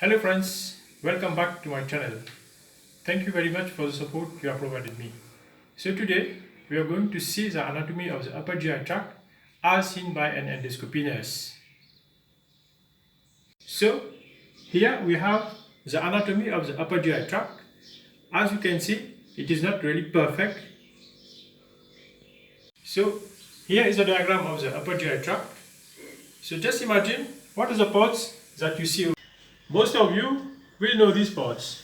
Hello friends, welcome back to my channel. Thank you very much for the support you have provided me. So today we are going to see the anatomy of the upper GI tract as seen by an endoscopy nurse. So here we have the anatomy of the upper GI tract. As you can see, it is not really perfect. So here is a diagram of the upper GI tract. So just imagine what are the parts that you see. Most of you will know these parts.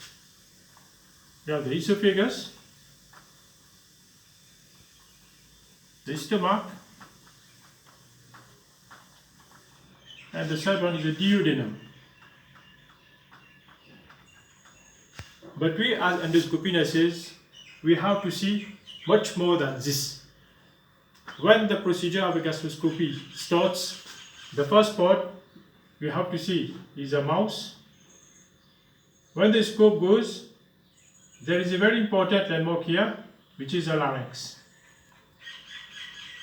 You have the esophagus, the stomach, and the third one is the duodenum. But we as endoscopy nurses, we have to see much more than this. When the procedure of a gastroscopy starts, the first part we have to see is a mouth. When the scope goes, there is a very important landmark here, which is the larynx.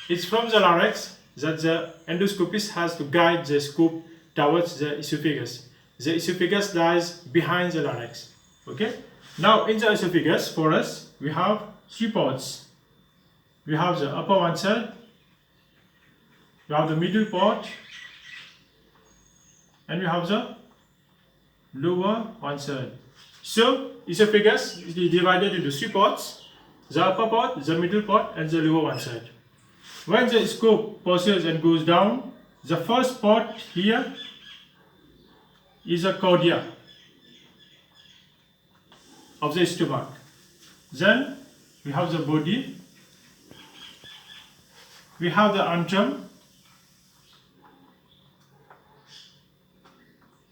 It's from the larynx that the endoscopist has to guide the scope towards the esophagus. The esophagus lies behind the larynx. Okay? Now in the esophagus, for us, we have three parts. We have the upper one side, we have the middle part, and we have the lower one side. So esophagus is divided into three parts: the upper part, the middle part, and the lower one side. When the scope passes and goes down, the first part here is a cardia of the stomach. Then we have the body, we have the antrum,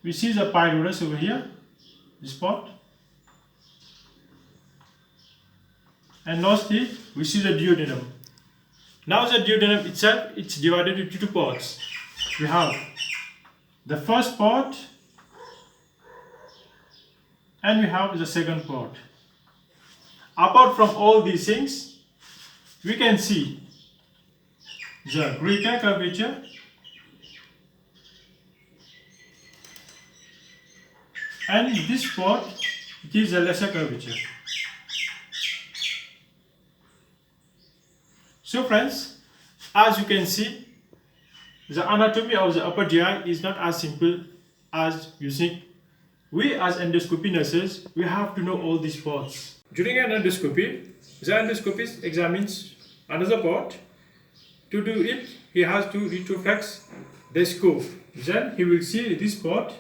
we see the pylorus over here, this part, and lastly we see the duodenum. Now the duodenum itself, it's divided into two parts. We have the first part and we have the second part. Apart from all these things, we can see the greater curvature and this part, it is a lesser curvature. So friends, as you can see, the anatomy of the upper GI is not as simple as you think. We as endoscopy nurses, we have to know all these parts. During an endoscopy, the endoscopist examines another part. To do it, he has to retroflex the scope. Then he will see this part.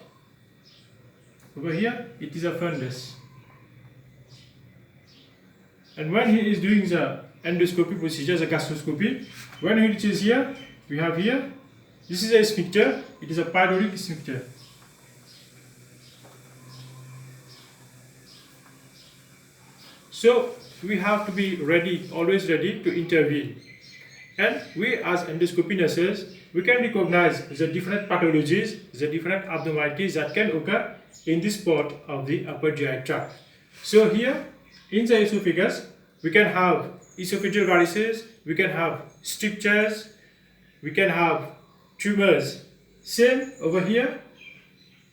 Over here, it is a fundus. And when he is doing the endoscopy procedure, the gastroscopy, when he reaches here, we have here, this is a sphincter, it is a pyloric sphincter. So we have to be ready, always ready to intervene. And we as endoscopy nurses, we can recognize the different pathologies, the different abnormalities that can occur in this part of the upper GI tract. So here in the esophagus, we can have esophageal varices, we can have strictures, we can have tumors. Same over here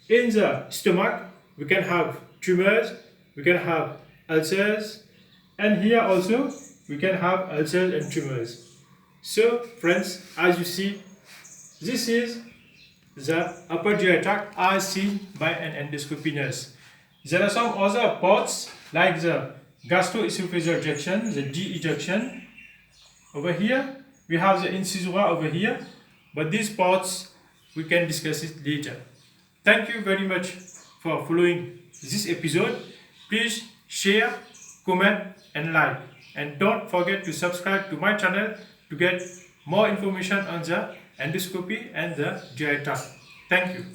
in the stomach, we can have tumors, we can have ulcers, and here also we can have ulcers and tumors. So friends, as you see, this is the upper GI tract as seen by an endoscopy nurse. There are some other parts like the gastroesophageal junction, the GE junction. Over here we have the incisura over here, but these parts we can discuss it later. Thank you very much for following this episode. Please share, comment and like, and don't forget to subscribe to my channel to get more information on the endoscopy and the GI tract. Thank you.